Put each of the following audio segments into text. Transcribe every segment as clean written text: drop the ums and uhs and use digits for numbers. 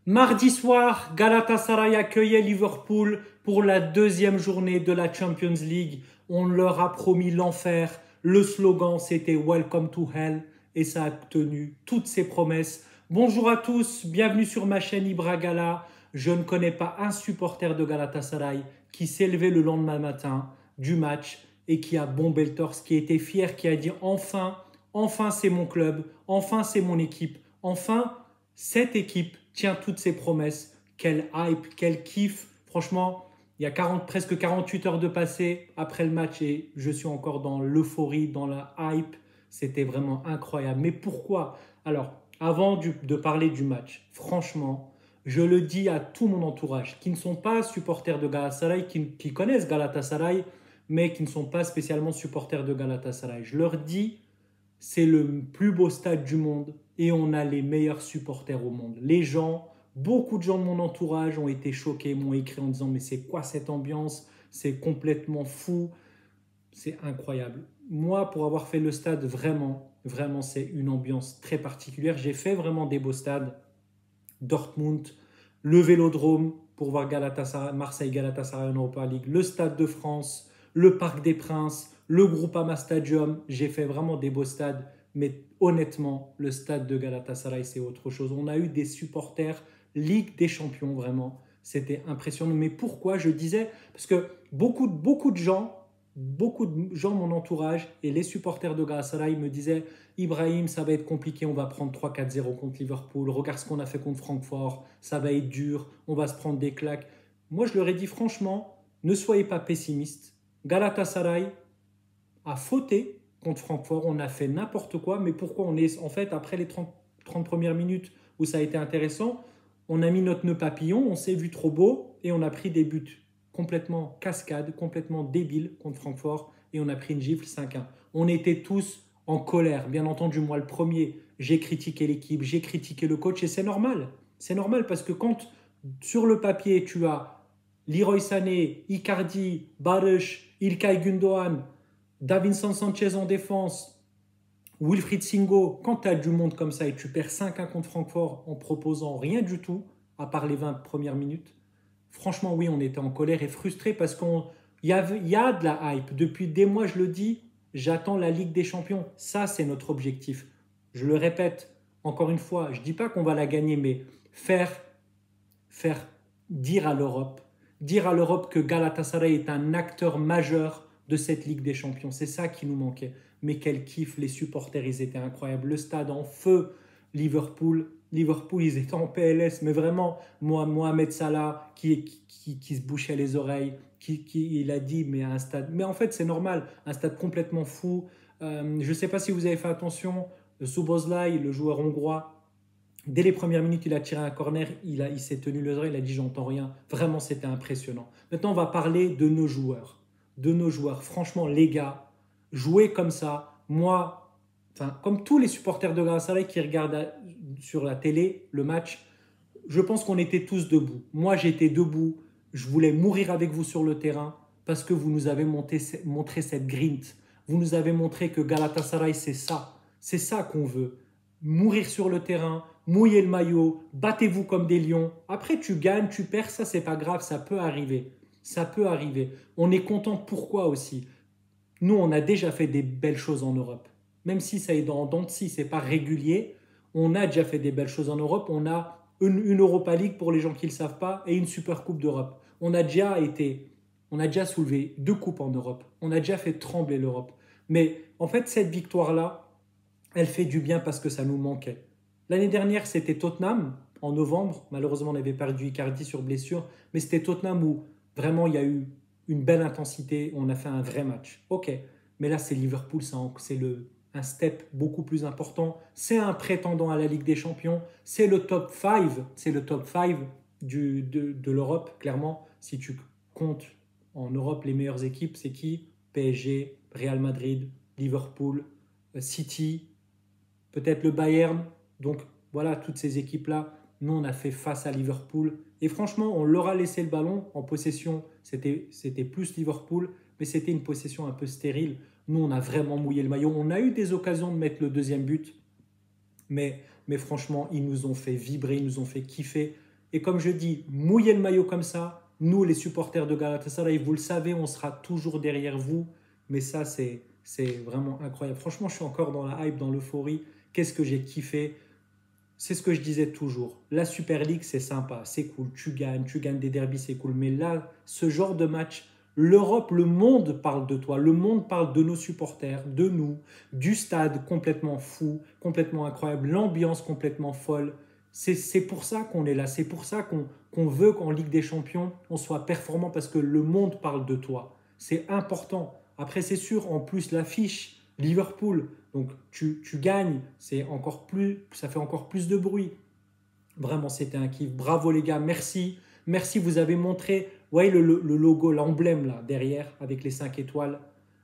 Mardi soir, Galatasaray accueillait Liverpool pour la deuxième journée de la Champions League. On leur a promis l'enfer. Le slogan, c'était Welcome to Hell et ça a tenu toutes ses promesses. Bonjour à tous, bienvenue sur ma chaîne Ibra Gala. Je ne connais pas un supporter de Galatasaray qui s'est levé le lendemain matin du match et qui a bombé le torse, qui était fier, qui a dit enfin c'est mon club, enfin c'est mon équipe, enfin cette équipe tient toutes ses promesses. Quel hype, quel kiff. Franchement, il y a presque 48 heures de passé après le match et je suis encore dans l'euphorie, dans la hype. C'était vraiment incroyable. Mais pourquoi? Alors, avant de parler du match, franchement, je le dis à tout mon entourage qui ne sont pas supporters de Galatasaray, qui connaissent Galatasaray, mais qui ne sont pas spécialement supporters de Galatasaray. Je leur dis, c'est le plus beau stade du monde et on a les meilleurs supporters au monde. Les gens, beaucoup de gens de mon entourage ont été choqués, m'ont écrit en disant mais c'est quoi cette ambiance? C'est complètement fou, c'est incroyable. Moi, pour avoir fait le stade, vraiment, c'est une ambiance très particulière. J'ai fait vraiment des beaux stades. Dortmund, le Vélodrome pour voir Marseille-Galatasaray en Europa League, le Stade de France, le Parc des Princes, le Groupama Stadium. J'ai fait vraiment des beaux stades, mais honnêtement, le stade de Galatasaray, c'est autre chose. On a eu des supporters Ligue des Champions, vraiment. C'était impressionnant. Mais pourquoi je disais? Parce que beaucoup de gens, de mon entourage et les supporters de Galatasaray me disaient Ibrahim, ça va être compliqué, on va prendre 3-4-0 contre Liverpool, regarde ce qu'on a fait contre Francfort, ça va être dur, on va se prendre des claques. Moi, je leur ai dit franchement, ne soyez pas pessimistes. Galatasaray a fauté contre Francfort, on a fait n'importe quoi, mais pourquoi on est, en fait, après les 30 premières minutes où ça a été intéressant, on a mis notre nœud papillon, on s'est vu trop beau et on a pris des buts complètement cascade, complètement débile contre Francfort et on a pris une gifle 5-1. On était tous en colère, bien entendu, moi le premier, j'ai critiqué l'équipe, j'ai critiqué le coach et c'est normal. C'est normal parce que quand sur le papier tu as Leroy Sané, Icardi, Baruch, İlkay Gündoğan, Davinson Sanchez en défense, Wilfried Singo, quand tu as du monde comme ça et tu perds 5-1 contre Francfort en proposant rien du tout, à part les 20 premières minutes, franchement, oui, on était en colère et frustré parce y a de la hype. Depuis des mois, je le dis, j'attends la Ligue des Champions. Ça, c'est notre objectif. Je le répète encore une fois, je ne dis pas qu'on va la gagner, mais faire dire à l'Europe que Galatasaray est un acteur majeur de cette Ligue des Champions. C'est ça qui nous manquait. Mais quel kiff, les supporters, ils étaient incroyables. Le stade en feu, Liverpool, ils étaient en PLS, mais vraiment, Mohamed Salah qui se bouchait les oreilles, il a dit, mais un stade, mais en fait c'est normal, un stade complètement fou. Je ne sais pas si vous avez fait attention, Szoboszlai, le joueur hongrois, dès les premières minutes, il a tiré un corner, il s'est tenu les oreilles, il a dit j'entends rien. Vraiment, c'était impressionnant. Maintenant, on va parler de nos joueurs. De nos joueurs. Franchement, les gars, jouer comme ça, moi, enfin, comme tous les supporters de Galatasaray qui regardent sur la télé le match, je pense qu'on était tous debout. Moi, j'étais debout. Je voulais mourir avec vous sur le terrain parce que vous nous avez montré cette grinta. Vous nous avez montré que Galatasaray, c'est ça. C'est ça qu'on veut. Mourir sur le terrain, mouiller le maillot, battez-vous comme des lions. Après, tu gagnes, tu perds, ça, c'est pas grave, ça peut arriver. Ça peut arriver. On est content pourquoi aussi? Nous, on a déjà fait des belles choses en Europe. Même si ça est dans dents de scie, c'est pas régulier, on a déjà fait des belles choses en Europe. On a une Europa League pour les gens qui ne le savent pas et une Super Coupe d'Europe. On a déjà soulevé 2 coupes en Europe. On a déjà fait trembler l'Europe. Mais en fait, cette victoire-là, elle fait du bien parce que ça nous manquait. L'année dernière, c'était Tottenham, en novembre. Malheureusement, on avait perdu Icardi sur blessure. Mais c'était Tottenham où vraiment il y a eu une belle intensité. On a fait un vrai match. Ok, mais là, c'est Liverpool, c'est un step beaucoup plus important. C'est un prétendant à la Ligue des Champions. C'est le top 5. C'est le top 5 de l'Europe, clairement. Si tu comptes en Europe les meilleures équipes, c'est qui? PSG, Real Madrid, Liverpool, City, peut-être le Bayern. Donc voilà, toutes ces équipes-là, nous on a fait face à Liverpool. Et franchement, on leur a laissé le ballon en possession. C'était plus Liverpool, mais c'était une possession un peu stérile. Nous, on a vraiment mouillé le maillot. On a eu des occasions de mettre le deuxième but, mais franchement, ils nous ont fait vibrer, ils nous ont fait kiffer. Et comme je dis, mouillez le maillot comme ça. Nous, les supporters de Galatasaray, vous le savez, on sera toujours derrière vous. Mais ça, c'est vraiment incroyable. Franchement, je suis encore dans la hype, dans l'euphorie. Qu'est-ce que j'ai kiffé. C'est ce que je disais toujours. La Super League, c'est sympa, c'est cool. Tu gagnes des derbies, c'est cool. Mais là, ce genre de match, l'Europe, le monde parle de toi. Le monde parle de nos supporters, de nous, du stade complètement fou, complètement incroyable, l'ambiance complètement folle. C'est pour ça qu'on est là. C'est pour ça qu'on veut qu'en Ligue des Champions, on soit performant parce que le monde parle de toi. C'est important. Après, c'est sûr, en plus, l'affiche, Liverpool, donc tu gagnes, ça fait encore plus de bruit. Vraiment, c'était un kiff. Bravo les gars, merci. Merci, vous avez montré, vous voyez le logo, l'emblème là, derrière, avec les 5 étoiles.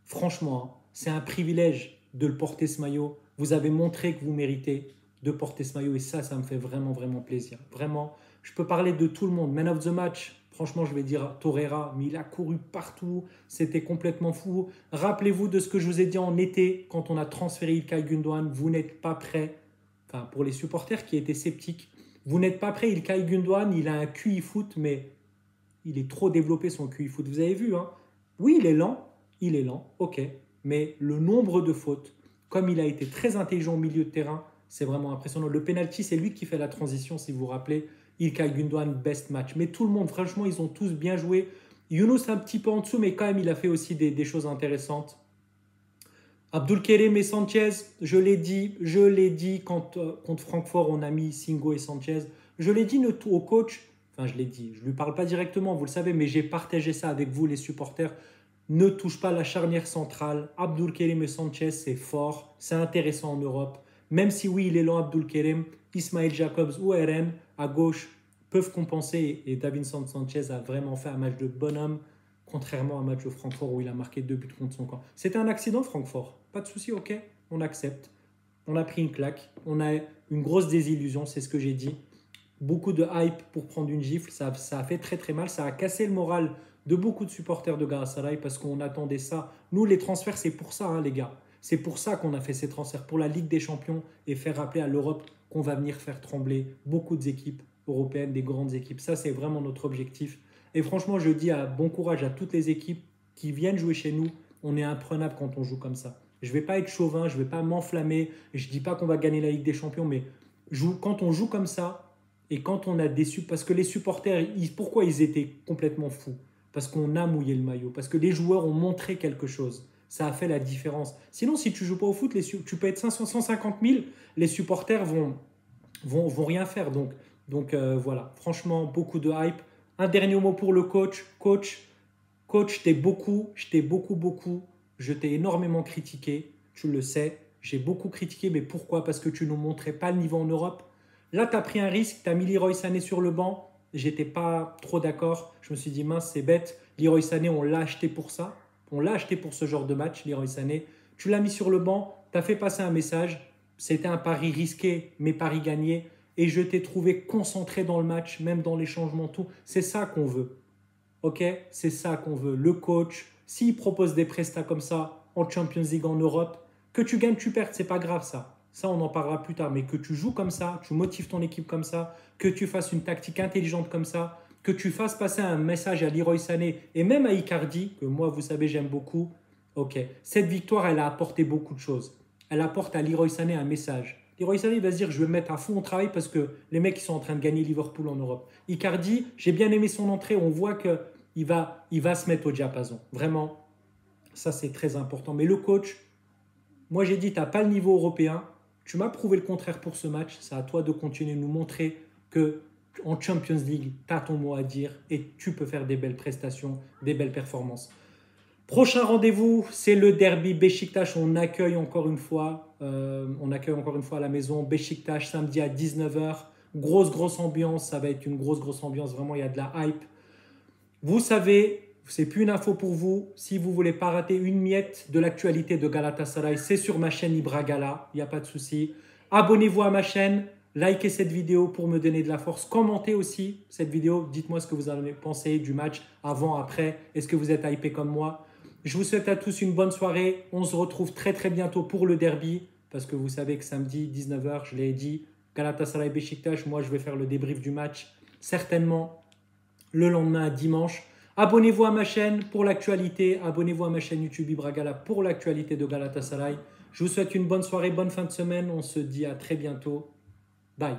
Franchement, hein, c'est un privilège de le porter ce maillot. Vous avez montré que vous méritez de porter ce maillot et ça me fait vraiment, vraiment plaisir. Vraiment, je peux parler de tout le monde. Man of the match, franchement, je vais dire Torreira, mais il a couru partout. C'était complètement fou. Rappelez-vous de ce que je vous ai dit en été, quand on a transféré Ilkay Gündoğan. Vous n'êtes pas prêts. Enfin, pour les supporters qui étaient sceptiques, vous n'êtes pas prêts. Ilkay Gündoğan, il a un QI foot, mais il est trop développé son QI foot. Vous avez vu, hein? Oui, il est lent, ok. Mais le nombre de fautes, comme il a été très intelligent au milieu de terrain, c'est vraiment impressionnant. Le penalty, c'est lui qui fait la transition, si vous vous rappelez. Ilkay Gündoğan, best match. Mais tout le monde, franchement, ils ont tous bien joué. Younous un petit peu en dessous, mais quand même, il a fait aussi des choses intéressantes. Abdulkerim et Sanchez, je l'ai dit quand contre Francfort, on a mis Singo et Sanchez. Je l'ai dit au coach, enfin je l'ai dit, je ne lui parle pas directement, vous le savez, mais j'ai partagé ça avec vous les supporters. Ne touche pas la charnière centrale. Abdulkerim et Sanchez, c'est fort, c'est intéressant en Europe. Même si oui, il est lent Abdulkerim, Ismail Jacobs ou Eren à gauche peuvent compenser et Davinson Sanchez a vraiment fait un match de bonhomme. Contrairement à un match de Francfort où il a marqué 2 buts contre son camp. C'était un accident, Francfort. Pas de souci, ok, on accepte. On a pris une claque. On a une grosse désillusion, c'est ce que j'ai dit. Beaucoup de hype pour prendre une gifle. Ça a fait très très mal. Ça a cassé le moral de beaucoup de supporters de Galatasaray parce qu'on attendait ça. Nous, les transferts, c'est pour ça, hein, les gars. C'est pour ça qu'on a fait ces transferts, pour la Ligue des Champions et faire rappeler à l'Europe qu'on va venir faire trembler beaucoup d'équipes européennes, des grandes équipes. Ça, c'est vraiment notre objectif. Et franchement, je dis bon courage à toutes les équipes qui viennent jouer chez nous. On est imprenable quand on joue comme ça. Je ne vais pas être chauvin, je ne vais pas m'enflammer. Je ne dis pas qu'on va gagner la Ligue des Champions, mais quand on joue comme ça et quand on a déçu, parce que les supporters, pourquoi ils étaient complètement fous? Parce qu'on a mouillé le maillot, parce que les joueurs ont montré quelque chose. Ça a fait la différence. Sinon, si tu ne joues pas au foot, tu peux être 500, 150 000, les supporters vont rien faire. Donc voilà, franchement, beaucoup de hype. Un dernier mot pour le coach. Coach, je t'ai beaucoup, je t'ai énormément critiqué, tu le sais. J'ai beaucoup critiqué, mais pourquoi? Parce que tu ne montrais pas le niveau en Europe. Là, tu as pris un risque, tu as mis Leroy Sané sur le banc. J'étais pas trop d'accord. Je me suis dit, mince, c'est bête. Leroy Sané, on l'a acheté pour ça. On l'a acheté pour ce genre de match, Leroy Sané. Tu l'as mis sur le banc, tu as fait passer un message. C'était un pari risqué, mais pari gagné. Et je t'ai trouvé concentré dans le match, même dans les changements, tout. C'est ça qu'on veut. Ok? C'est ça qu'on veut. Le coach, s'il propose des prestats comme ça en Champions League en Europe, que tu gagnes, tu perds, c'est pas grave ça. Ça, on en parlera plus tard. Mais que tu joues comme ça, tu motives ton équipe comme ça, que tu fasses une tactique intelligente comme ça, que tu fasses passer un message à Leroy Sané et même à Icardi, que moi, vous savez, j'aime beaucoup. Ok. Cette victoire, elle a apporté beaucoup de choses. Elle apporte à Leroy Sané un message. Leroy Sané va se dire, je vais me mettre à fond au travail parce que les mecs, ils sont en train de gagner Liverpool en Europe. Icardi, j'ai bien aimé son entrée. On voit qu'il va se mettre au diapason. Vraiment, ça, c'est très important. Mais le coach, moi, j'ai dit, tu n'as pas le niveau européen. Tu m'as prouvé le contraire pour ce match. C'est à toi de continuer de nous montrer que en Champions League, tu as ton mot à dire et tu peux faire des belles prestations, des belles performances. Prochain rendez-vous, c'est le derby Beşiktaş. On accueille encore une fois à la maison Beşiktaş samedi à 19h. Grosse ambiance, ça va être une grosse ambiance. Vraiment, il y a de la hype. Vous savez, c'est plus une info pour vous. Si vous voulez pas rater une miette de l'actualité de Galatasaray, c'est sur ma chaîne Ibra Gala. Il n'y a pas de souci. Abonnez-vous à ma chaîne. Likez cette vidéo pour me donner de la force. Commentez aussi cette vidéo. Dites-moi ce que vous avez pensé du match avant, après. Est-ce que vous êtes hypé comme moi? Je vous souhaite à tous une bonne soirée. On se retrouve très bientôt pour le derby. Parce que vous savez que samedi, 19h, je l'ai dit, Galatasaray Beşiktaş. Moi, je vais faire le débrief du match. certainement le lendemain, dimanche. Abonnez-vous à ma chaîne pour l'actualité. Abonnez-vous à ma chaîne YouTube Ibragala pour l'actualité de Galatasaray. Je vous souhaite une bonne soirée, bonne fin de semaine. On se dit à très bientôt. Bye.